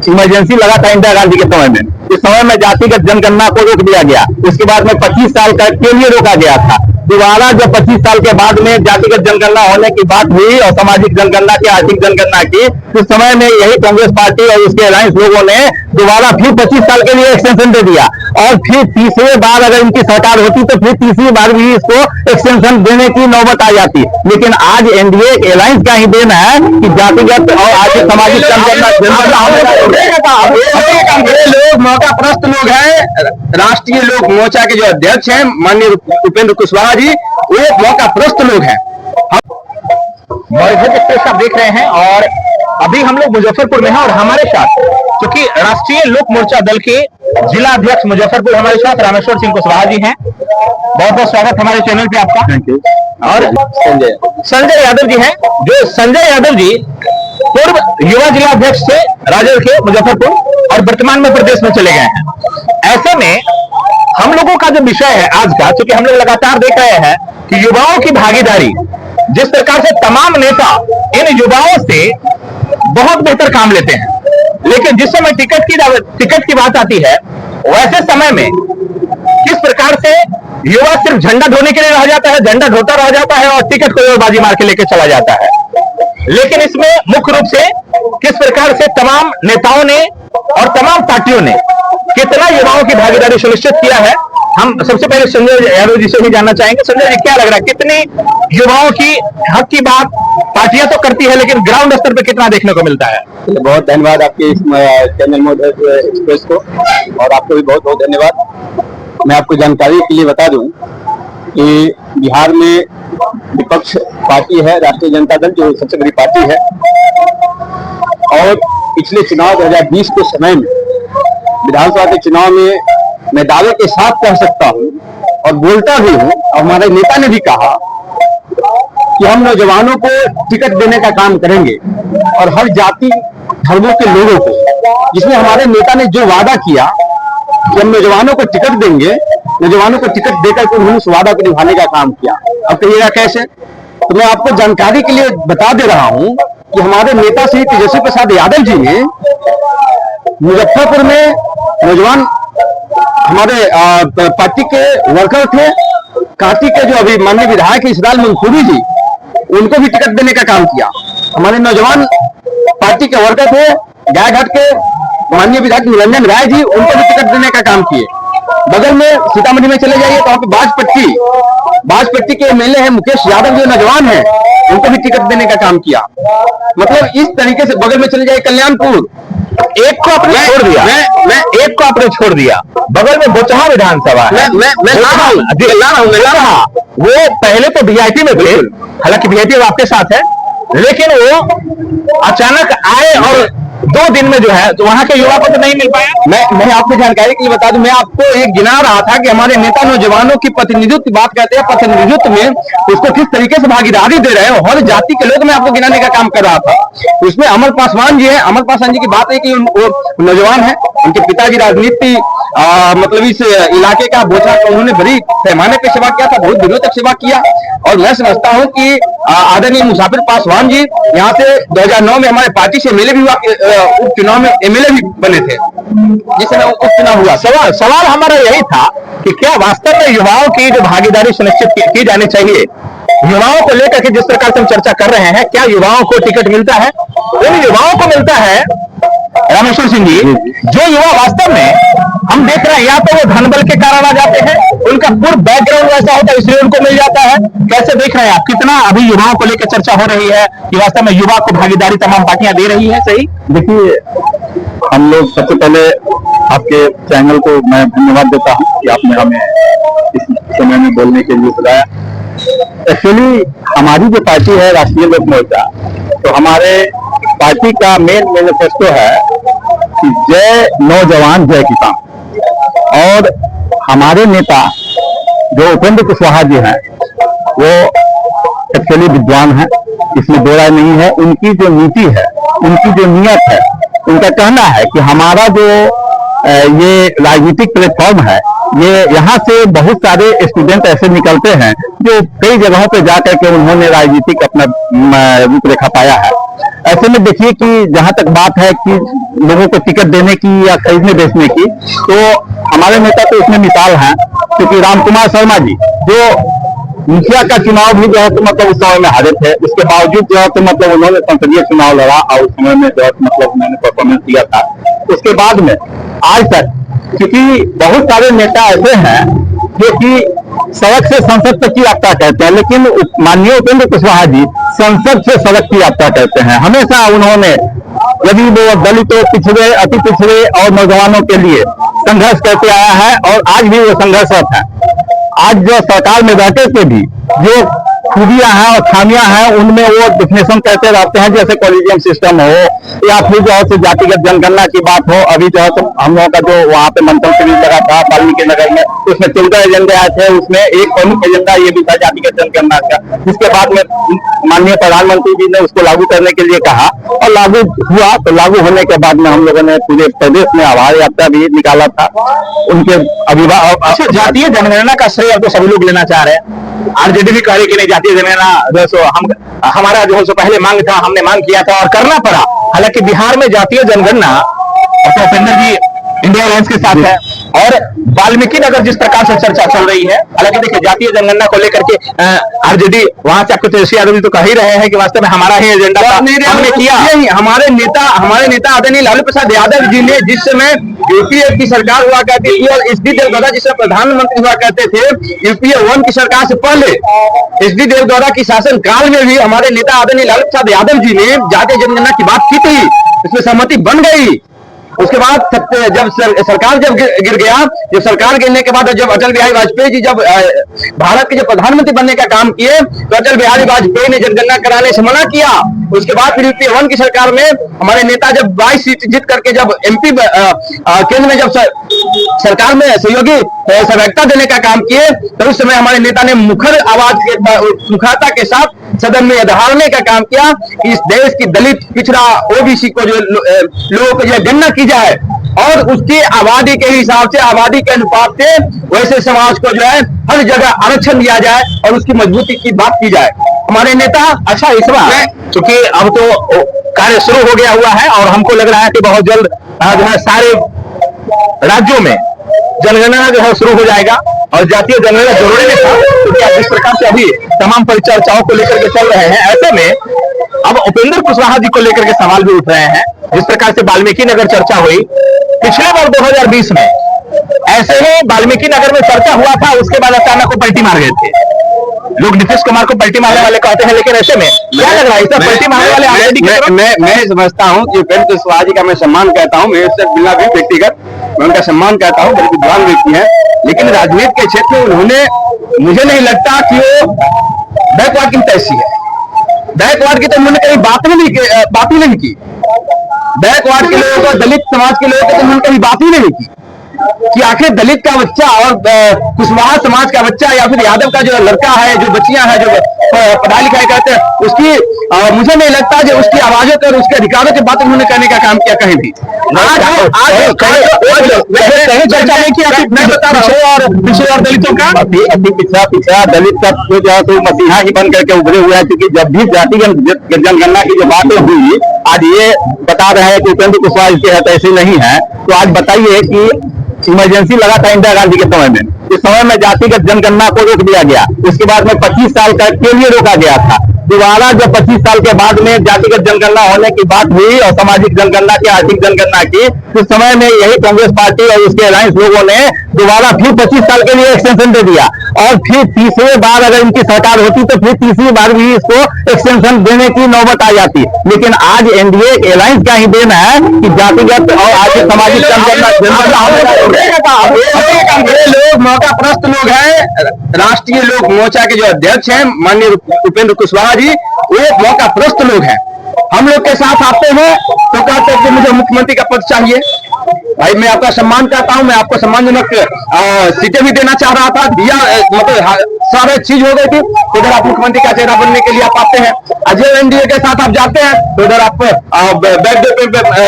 Emergency लगा था इंदिरा गांधी के समय में। इस समय में जातिगत जनगणना को रोक दिया गया। उसके बाद में 25 साल के लिए रोका गया था। दोबारा जब 25 साल के बाद में जातिगत जनगणना होने की बात हुई और सामाजिक जनगणना की, आर्थिक जनगणना की, उस समय में यही कांग्रेस पार्टी और उसके अलायंस लोगों ने दोबारा फिर 25 साल के लिए एक्सटेंशन दे दिया। और फिर तीसरे बार अगर इनकी सरकार होती तो फिर तीसरी बार भी इसको एक्सटेंशन देने की नौबत आ जाती। लेकिन आज एनडीए अलायंस का ही देना है कि जातिगत और आर्थिक सामाजिक जनगणना लोग मौका प्रस्त लोग हैं। राष्ट्रीय लोक मोर्चा के जो अध्यक्ष हैं माननीय उपेंद्र कुशवाहा जी, वो मौका प्रस्त लोग हैं। मॉरिशस एक्सप्रेस आप देख रहे हैं और अभी हम लोग मुजफ्फरपुर में हैं और हमारे साथ क्योंकि राष्ट्रीय लोक मोर्चा दल के जिला अध्यक्ष मुजफ्फरपुर हमारे साथ रामेश्वर सिंह कुशवाहा जी हैं। बहुत बहुत स्वागत हमारे चैनल पे आपका। Thank you. और संजय यादव जी हैं, जो संजय यादव जी पूर्व युवा जिला अध्यक्ष थे राजद के मुजफ्फरपुर और वर्तमान में प्रदेश में चले गए हैं। ऐसे में हम लोगों का जो विषय है आज का, क्योंकि हम लोग लगातार देख रहे हैं कि युवाओं की भागीदारी, जिस प्रकार से तमाम नेता इन युवाओं से बहुत बेहतर काम लेते हैं, लेकिन जिस समय टिकट की बात आती है वैसे समय में किस प्रकार से युवा सिर्फ झंडा ढोने के लिए रह जाता है, झंडा ढोता रह जाता है और टिकट को बाजी मार के लेकर चला जाता है। लेकिन इसमें मुख्य रूप से किस प्रकार से तमाम नेताओं ने और तमाम पार्टियों ने कितना युवाओं की भागीदारी सुनिश्चित किया है, हम सबसे पहले संजय यादव जी से ही जानना चाहेंगे। संजय जी, क्या लग रहा है, कितनी युवाओं की हक की बात पार्टियां तो करती है लेकिन ग्राउंड स्तर पे कितना देखने को मिलता है? बहुत धन्यवाद आपके इस चैनल मोदी एक्सप्रेस को, और आपको भी बहुत बहुत धन्यवाद। मैं आपको जानकारी के लिए बता दूं कि बिहार में विपक्ष पार्टी है राष्ट्रीय जनता दल, जो सबसे बड़ी पार्टी है, और पिछले चुनाव 2020 के समय में विधानसभा के चुनाव में मैं दावे के साथ कह सकता हूं और बोलता भी हूं, और हमारे नेता ने भी कहा कि हम नौजवानों को टिकट देने का काम करेंगे और हर जाति धर्मों के लोगों को, जिसमें हमारे नेता ने जो वादा किया कि हम नौजवानों को टिकट देंगे, नौजवानों को टिकट देकर के उन्होंने उस वादा को निभाने का काम किया। अब कहिएगा कैसे? तो मैं आपको जानकारी के लिए बता दे रहा हूं कि हमारे नेता श्री तेजस्वी प्रसाद यादव जी ने मुजफ्फरपुर में नौजवान हमारे पार्टी के वर्कर थे, कांटी के जो अभी माननीय विधायक इसराइल मंसूरी जी, उनको भी टिकट देने का काम किया। हमारे नौजवान पार्टी के वर्कर थे गायघाट के माननीय विधायक निरंजन राय जी, उनको भी टिकट देने का काम किए। बगल में सीतामढ़ी में चले जाइए तो वहां पे बाजपट्टी के एमएलए हैं मुकेश यादव, जो नौजवान हैं, उनको भी टिकट देने का काम किया। मतलब इस तरीके से बगल में चले जाइए कल्याणपुर, एक को आपने छोड़ दिया, मैं एक को आपने छोड़ दिया, बगल में बोचहा विधानसभा है, मैं ला रहा वो पहले तो वीआईपी में थे, हालांकि वीआईपी अब आपके साथ है, लेकिन वो अचानक आए और 2 दिन में जो है तो वहां के युवा को तो नहीं मिल पाया। मैं आपको जानकारी के लिए बता दूं, मैं आपको एक गिना रहा था कि हमारे नेता नौजवानों की प्रतिनिधित्व की बात करते हैं, प्रतिनिधित्व में उसको किस तरीके से भागीदारी दे रहे हैं, हर जाति के लोग मैं आपको गिनाने का काम कर रहा था। उसमें अमर पासवान जी है, अमर पासवान जी की बात है कि वो नौजवान है, उनके पिताजी राजनीति मतलब इस इलाके का बोझा, उन्होंने बड़ी पैमाने पर सेवा किया था, बहुत दिनों तक सेवा किया। और मैं समझता हूँ कि आदरणीय मुसाफिर पासवान जी यहाँ से 2009 में हमारे पार्टी से एमएलए भी हुआ, उपचुनाव में एमएलए भी बने थे जिस समय उपचुनाव हुआ। सवाल हमारा यही था कि क्या वास्तव में युवाओं की जो भागीदारी सुनिश्चित की जानी चाहिए, युवाओं को लेकर के जिस प्रकार से हम चर्चा कर रहे हैं, क्या युवाओं को टिकट मिलता है? उन युवाओं को मिलता है रामेश्वर सिंह जी, जो युवा वास्तव में हम देख रहे हैं या तो वो धन बल के कारण आ जाते हैं, उनका पूर्ण बैकग्राउंड वैसा होता है इसलिए उनको मिल जाता है। कैसे देख रहे हैं आप, कितना अभी युवाओं को लेकर चर्चा हो रही है कि वास्तव में युवा को भागीदारी तमाम पार्टियां दे रही है? सही देखिए, हम लोग सबसे पहले आपके चैनल को मैं धन्यवाद देता हूं कि आपने हमें इस समय में बोलने के लिए बुलाया। एक्चुअली हमारी जो पार्टी है राष्ट्रीय लोक मोर्चा, तो हमारे पार्टी का मेन मैनिफेस्टो है कि जय नौजवान जय किसान। और हमारे नेता जो उपेंद्र कुशवाहा जी हैं, वो एक्चुअली विद्वान हैं, इसमें दो राय नहीं है। उनकी जो नीति है, उनकी जो नियत है, उनका कहना है कि हमारा जो ये राजनीतिक प्लेटफॉर्म है ये यहाँ से बहुत सारे स्टूडेंट ऐसे निकलते हैं जो कई जगहों पे जाकर के उन्होंने राजनीतिक अपना रूपरेखा पाया है। ऐसे में देखिए कि जहां तक बात है कि लोगों को टिकट देने की या खरीदने बेचने की, तो हमारे नेता तो इसमें मिसाल है, क्योंकि रामकुमार शर्मा जी जो मुखिया का चुनाव भी जो है तो मतलब उस समय में हारे थे, उसके बावजूद जो है तो मतलब उन्होंने संसदीय चुनाव लड़ा और उस समय में जो है मतलब उन्होंने परफॉर्मेंस दिया था। उसके बाद में आज तक, क्योंकि बहुत सारे नेता ऐसे हैं जो कि सड़क से संसद तक की यात्रा कहते हैं, लेकिन माननीय उपेंद्र कुशवाहा जी संसद से सड़क की यात्रा कहते हैं। हमेशा उन्होंने, यदि वो दलितों, पिछड़े, अति पिछड़े और नौजवानों के लिए संघर्ष करते आया है और आज भी वो संघर्षरत है। आज जो सरकार में रहते थे भी जो खूबियां हैं और खामियां हैं उनमें वो डिफिनेशन करते रहते हैं, जैसे कॉलेजियम सिस्टम हो या फिर जो है तो जातिगत जनगणना की बात हो। अभी जो है तो हम लोगों का जो वहाँ पे मंथन शिविर लगा था वाल्मीकि नगर में, उसमें 14 एजेंडे आए थे, उसमें एक प्रमुख एजेंडा ये भी था जातिगत जनगणना का, जिसके बाद में माननीय प्रधानमंत्री जी ने उसको लागू करने के लिए कहा और लागू हुआ। तो लागू होने के बाद में हम लोगों ने पूरे प्रदेश में आभार यात्रा भी निकाला था उनके अभिभावक। जातीय जनगणना का श्रेय अब तो सभी लोग लेना चाह रहे हैं। आरजेडी भी कह रही कि नहीं, जातीय जनगणना जो हमारा जो है पहले मांग था, हमने मांग किया था और करना पड़ा। हालांकि बिहार में जातीय जनगणना तो उपेंद्र जी इंडिया अलायंस के साथ है और वाल्मीकि नगर जिस प्रकार से चर्चा चल रही है, हालांकि देखिए जातीय जनगणना को लेकर के आरजेडी वहां से आपको तेजस्वी यादव जी तो कह ही रहे हैं कि वास्तव में हमारा ही एजेंडा था, हमने किया। हमारे नेता आदरणीय लालू प्रसाद यादव जी ने जिस समय यूपीए की सरकार हुआ करती थी और एचडी देवगौड़ा जिस समय प्रधानमंत्री हुआ करते थे, यूपीए 1 की सरकार से पहले एचडी देवगौड़ा की शासन काल में भी हमारे नेता आदरणीय लालू प्रसाद यादव जी ने जातीय जनगणना की बात की थी, इसमें सहमति बन गई। उसके बाद जब सरकार जब गिर गया, जब सरकार गिरने के बाद जब अटल बिहारी वाजपेयी जी जब भारत के जब प्रधानमंत्री बनने का काम किए, तो अटल बिहारी वाजपेयी ने जनगणना कराने से मना किया। उसके बाद फिर यूपीए 1 की सरकार में हमारे नेता जब 22 सीट जीत करके जब एमपी केंद्र में जब सरकार में सहयोगी सहभागिता देने का काम किए, तो उस समय हमारे नेता ने मुखरता के साथ सदन में धारने का काम किया कि इस देश की दलित, पिछड़ा, ओबीसी को जो लोगों को जो गणना की जाए और उसकी आबादी के हिसाब से, आबादी के अनुपात से वैसे समाज को जो है हर जगह आरक्षण दिया जाए और उसकी मजबूती की बात की जाए। हमारे नेता अच्छा इस बार चूंकि अब तो कार्य शुरू हो गया हुआ है और हमको लग रहा है कि बहुत जल्द जो है सारे राज्यों में जनगणना जो है शुरू हो जाएगा और जातीय जनगणना जरूरी भी था, क्योंकि जिस प्रकार से अभी तमाम परिचर्चाओं को लेकर के चल रहे हैं, ऐसे में अब उपेंद्र कुशवाहा जी को लेकर के सवाल भी उठ रहे हैं। जिस प्रकार से वाल्मीकि नगर चर्चा हुई पिछले बार 2020 में, ऐसे ही वाल्मीकि नगर में चर्चा हुआ था, उसके बाद अचानक को पलटी मार गए थे लोग। नीतीश कुमार को पलटी मारने वाले कहते हैं, लेकिन ऐसे में क्या लग रहा है पलटी मारने वाले? मैं समझता हूँ कि उपेंद्र कुशवाहा जी का मैं सम्मान करता हूँ, मेरे से बिना भी व्यक्तिगत मैं उनका सम्मान करता हूँ, बहुत विद्वान व्यक्ति है, लेकिन राजनीति के क्षेत्र में उन्होंने, मुझे नहीं लगता कि वो बैकवर्ड की तैसी है। बैकवर्ड की तो उन्होंने कहीं बात ही नहीं की। बैकवर्ड के लोगों को, दलित समाज के लोगों को तो उन्होंने कभी बात ही नहीं की कि आखिर दलित का बच्चा और कुशवाहा समाज का बच्चा या फिर यादव का जो लड़का है, जो बच्चियां हैं, जो पढ़ाई लिखाई करते हैं, उसकी मुझे नहीं लगता जो उसकी आवाजों पर, उसके अधिकारों की बात उन्होंने करने का काम किया कहीं भी। चर्चा नहीं किया, मैं बता रहा हूँ। और पिछड़े और दलितों का पिछड़ा दलित का जो है तो मसीहा ही बन करके उभरे हुए हैं, क्योंकि जब भी जातिगत जनगणना की जो बातें हुई, आज ये बता रहे हैं कि उपेंद्र कुशवाहा के है तो ऐसे नहीं है। तो आज बताइए कि इमरजेंसी लगा था इंदिरा गांधी के समय में, इस समय में जातिगत जनगणना को रोक दिया गया, उसके बाद में 25 साल के लिए रोका गया था। दोबारा जब 25 साल के बाद में जातिगत जनगणना होने की बात हुई और सामाजिक जनगणना की, आर्थिक जनगणना की, उस समय में यही कांग्रेस पार्टी और उसके अलायंस लोगों ने दोबारा फिर 25 साल के लिए एक्सटेंशन दे दिया और फिर तीसरे बार अगर इनकी सरकार होती तो फिर तीसरी बार भी इसको एक्सटेंशन देने की नौबत आ जाती। लेकिन आज एनडीए अलायंस का ही देना है कि जातिगत और आर्थिक सामाजिक जनगणना लोग मौका प्रस्त लोग हैं। राष्ट्रीय लोक मोर्चा के जो अध्यक्ष हैं माननीय उपेंद्र कुशवाहा जी, वो मौका प्रस्त लोग हैं। हम लोग के साथ आते हैं तो कहते हैं कि मुझे मुख्यमंत्री का पद चाहिए, भाई मैं आपका सम्मान करता हूं, मैं आपको सम्मानजनक सीटें भी देना चाह रहा था, दिया, मतलब सारे चीज हो गई थी। तो इधर आप मुख्यमंत्री का चेहरा बनने के लिए आप आते हैं, अजय एनडीए के साथ आप जाते हैं, तो इधर आप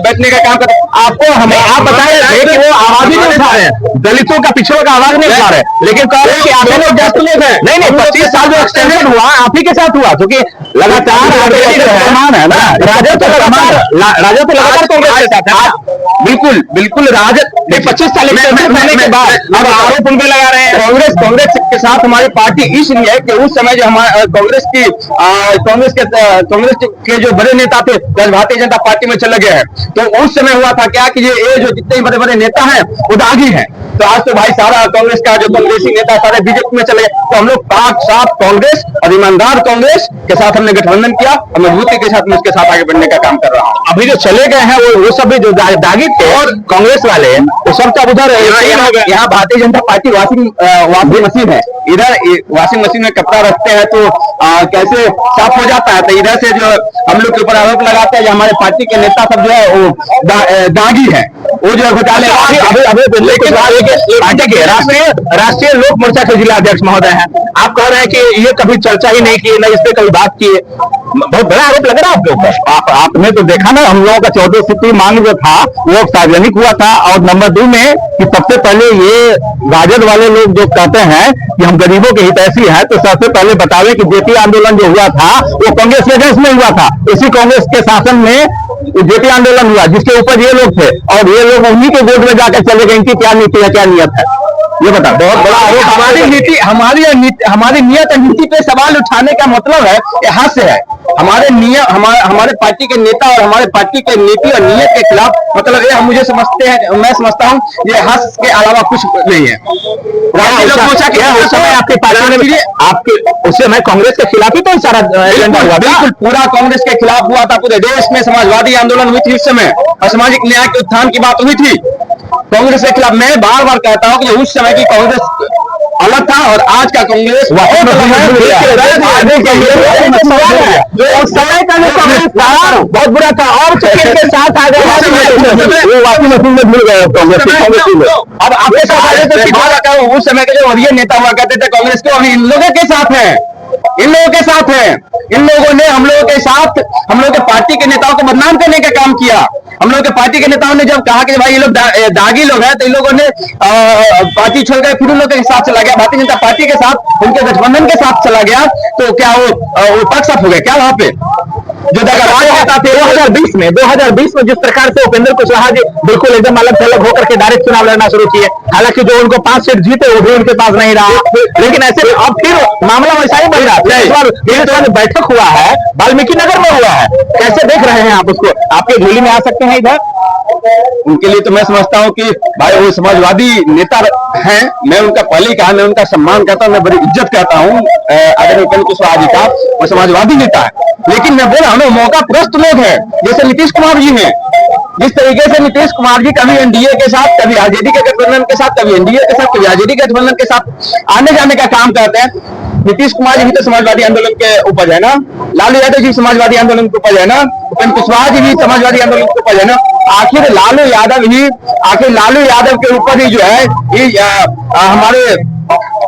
बैठने का काम करते हैं। आपको हमें आप बताए कि वो आवाज ही नहीं उठा रहे हैं, दलितों का पिछड़ों का आवाज नहीं उठा रहे, लेकिन कह रहे हैं कि आप लोग दस्त लोग हैं। नहीं 25 साल जो एक्सटेंडेड हुआ आप ही के साथ हुआ, क्योंकि लगातार है ना, राजद तो लगातार कांग्रेस के साथ है। बिल्कुल बिल्कुल, राजद 25 साल होने के बाद अब आरोप उन पे लगा रहे हैं। कांग्रेस के साथ हमारी पार्टी इसलिए है कि उस समय जो हमारे कांग्रेस के जो बड़े नेता थे भारतीय जनता पार्टी में चले गए हैं, तो उस समय हुआ था क्या कि ये जो जितने बड़े बड़े नेता हैं वो दागी हैं। तो आज तो भाई सारा कांग्रेस का जो कांग्रेसी नेता सारे बीजेपी में चले गए, तो हम लोग पाक साफ कांग्रेस और ईमानदार कांग्रेस के साथ हमने गठबंधन किया और मजबूती के साथ मैं उसके साथ आगे बढ़ने का काम कर रहा हूँ। अभी जो चले गए हैं वो सब भी जो दागी थे और कांग्रेस वाले वो सब का उधर यहाँ Bharatiya Janata party washing machine है, इधर वॉशिंग मशीन में कपड़ा रखते हैं तो कैसे साफ हो जाता है, तो इधर से जो हम लोग के ऊपर आरोप लगाते हैं जो हमारे पार्टी के नेता सब जो है वो दागी है, वो जो घोटाले पार्टी के राष्ट्रीय लोक मोर्चा के जिला अध्यक्ष महोदय हैं। आप कह रहे हैं कि ये कभी चर्चा ही नहीं की, न इस पे कभी बात किए, बहुत बड़ा आरोप लग रहा है आपके ऊपर। आपने तो देखा ना, हम लोगों का 14 सीटें मांग जो था वो सार्वजनिक हुआ था, और नंबर 2 में कि सबसे पहले ये राजद वाले लोग जो कहते हैं कि हम गरीबों के हितैषी हैं, तो सबसे पहले बतावे कि जेपी आंदोलन जो हुआ था वो कांग्रेस के अगेंस्ट में हुआ था। इसी कांग्रेस के शासन में जेपी आंदोलन हुआ जिसके ऊपर ये लोग थे, और ये लोग उन्हीं के वोट में जाकर चले गए। इनकी क्या नीति है, क्या नियत है, ये बता। बहुत बड़ा आरोप। हमारी नियत और नीति पे सवाल उठाने का मतलब है यहाँ से है, हमारे पार्टी के नेता और हमारे पार्टी के नीति और नियत के खिलाफ, मतलब ये हम मुझे समझते हैं, मैं समझता हूँ ये हंस के अलावा कुछ नहीं है। आपके पार्टी ने उस समय कांग्रेस के खिलाफ ही तो सारा एजेंडा हुआ, बिल्कुल पूरा कांग्रेस के खिलाफ हुआ था। पूरे देश में समाजवादी आंदोलन हुई थी उस समय, और सामाजिक न्याय के उत्थान की बात हुई थी कांग्रेस के खिलाफ। मैं बार बार कहता हूँ कि उस समय की कांग्रेस अलग था और आज का कांग्रेस बहुत बुरा था, और के साथ आ गए वाशिंग मशीन में भूल गए कांग्रेस। अब आपके साथ उस समय के जो वरीय नेता हुआ करते थे कांग्रेस के, अभी इन लोगों के साथ हैं, इन लोगों के साथ हैं। इन लोगों ने हम लोगों के साथ, हम लोगों के पार्टी के नेताओं को बदनाम करने का काम किया। हम लोगों के पार्टी के नेताओं ने जब कहा कि भाई ये लोग दागी लोग हैं, तो इन लोगों ने पार्टी छोड़ गए, फिर उन लोगों के साथ चला गया, भारतीय जनता पार्टी के साथ, उनके गठबंधन के साथ चला गया। तो क्या वो पक्ष हो गए क्या वहां पे जो नेता थे 2020 में जिस प्रकार से उपेंद्र कुशवाहा जी बिल्कुल एकदम अलग थलग होकर के डायरेक्ट चुनाव लड़ना शुरू किए, हालांकि जो उनको 5 सीट जीते वो भी उनके पास नहीं रहा, लेकिन ऐसे अब फिर मामला वैसा ही बन रहा है। इस बार बैठक हुआ है वाल्मीकि नगर में हुआ है, कैसे देख रहे हैं आप उसको? आपके झोली में आ सकते हैं इधर? उनके लिए तो मैं समझता हूं कि भाई वो समाजवादी नेता हैं, मैं उनका पहले कहा, मैं उनका सम्मान करता हूं, मैं बड़ी इज्जत करता हूं आदरणीय उपेंद्र कुशवाहा जी का, वो समाजवादी नेता है। लेकिन मैं बोल रहा हूं मौका प्रस्त लोग हैं, जैसे नीतीश कुमार जी हैं। जिस तरीके से नीतीश कुमार जी कभी एनडीए के साथ, कभी आरजेडी के गठबंधन के साथ, कभी एनडीए के साथ, कभी आरजेडी के गठबंधन के साथ आने जाने का काम करते हैं। नीतीश कुमार जी भी तो समाजवादी आंदोलन के उपज है ना, लालू यादव जी समाजवादी आंदोलन के उपज है ना, उपेंद्र कुशवाहा जी भी समाजवादी आंदोलन के उपज है ना। आखिर लालू यादव के ऊपर ही जो है हमारे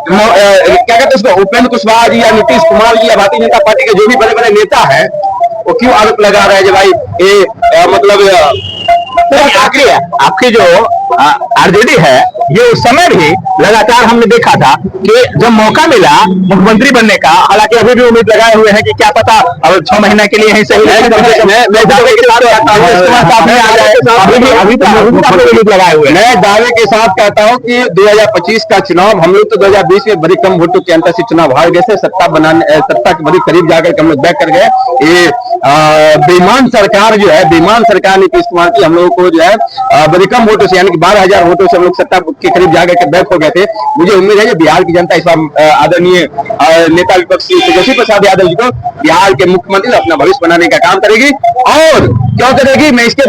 क्या कहते हैं उसको, उपेंद्र कुशवाहा जी या नीतीश कुमार जी या भारतीय जनता पार्टी के जो भी बड़े बड़े नेता हैं वो क्यों आरोप लगा रहे हैं कि भाई ये मतलब आखिर आपकी जो आरजेडी है ये उस समय भी लगातार हमने देखा था कि जब मौका मिला मुख्यमंत्री बनने का, हालांकि अभी भी उम्मीद लगाए हुए हैं कि क्या पता अब 6 महीने के लिए यहीं से मैं दावे के साथ कहता हूँ मैं दावे के साथ कहता हूँ कि 2025 का चुनाव, हम लोग तो 2020 में बड़ी कम वोटों के अंतर से चुनाव हार गए थे, सत्ता के बड़ी करीब जाकर हम लोग बैक कर गए। ये बेईमान सरकार जो है, बेईमान सरकार नीतीश कुमार की हम लोगों को जो है बड़ी कम वोटों से, यानी कि 12,000 वोटों से हम लोग सत्ता के करीब जाकर के बैक हो गए थे। मुझे उम्मीद है कि बिहार की जनता इस बार आदरणीय नेता विपक्षी तेजस्वी प्रसाद यादव जी को बिहार के मुख्यमंत्री अपना भविष्य बनाने का काम करेगी। और क्यों करेगी, मैं इसके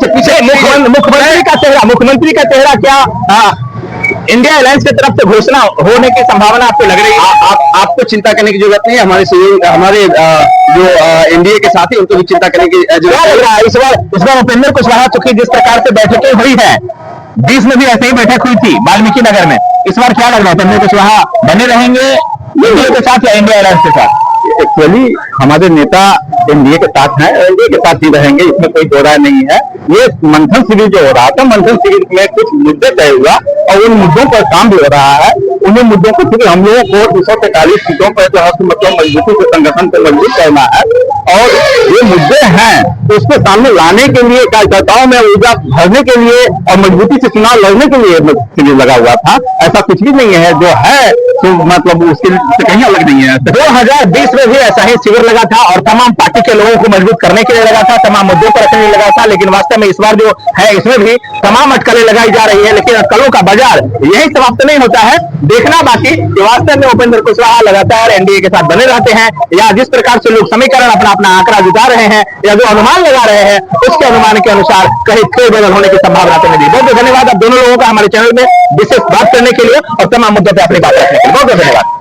पीछे मुख्यमंत्री का चेहरा क्या इंडिया अलायंस की तरफ से घोषणा होने की संभावना आपको लग रही है? आपको चिंता करने की जरूरत नहीं है। हमारे जो एनडीए के साथी उनको भी चिंता करने की क्या जरूरत लग रहा है इस बार उपेंद्र कुशवाहा, चूंकि जिस प्रकार से बैठकें हुई है, 20 में भी ऐसे ही बैठक हुई थी वाल्मीकि नगर में, इस बार क्या लग रहा है, उपेंद्र कुशवाहा बने रहेंगे एनडीए के साथ या इंडिया अलायंस के साथ? एक्चुअली हमारे नेता एनडीए के साथ हैं, एनडीए के साथ ही रहेंगे, इसमें कोई दो राय नहीं है। ये मंथन शिविर जो हो रहा था, मंथन शिविर में कुछ मुद्दे तय हुआ और उन मुद्दों पर काम भी हो रहा है। उन्हीं मुद्दों को, क्योंकि हम लोगों को 243 सीटों पर जो है मतलब मजबूती से संगठन को मजबूत करना है और ये मुद्दे हैं तो उसको सामने लाने के लिए, कार्यकर्ताओं में ऊर्जा भरने के लिए और मजबूती से चुनाव लड़ने के लिए शिविर लगा हुआ था। ऐसा कुछ भी नहीं है, जो है तो मतलब उसके से कहीं अलग नहीं है। 2020 में भी ऐसा ही शिविर लगा था और तमाम पार्टी के लोगों को मजबूत करने के लिए लगा था, तमाम मुद्दों पर रखने के लिए लगा था, लेकिन वास्तव में इस बार जो है इसमें भी तमाम अटकलें लगाई जा रही है, लेकिन अटकलों का बाजार यही समाप्त नहीं होता है। देखना बाकी कि वास्तव में उपेंद्र कुशवाहा लगातार एनडीए के साथ बने रहते हैं या जिस प्रकार से लोग समीकरण अपना अपना आंकड़ा जुटा रहे हैं या जो अनुमान लगा रहे हैं उसके अनुमान के अनुसार कहीं फेर बदल होने की संभावना तो नहीं। बहुत बहुत धन्यवाद आप दोनों लोगों का हमारे चैनल में विशेष बात करने के लिए और तमाम मुद्दों पर अपनी बात रखने के लिए। बहुत बहुत धन्यवाद।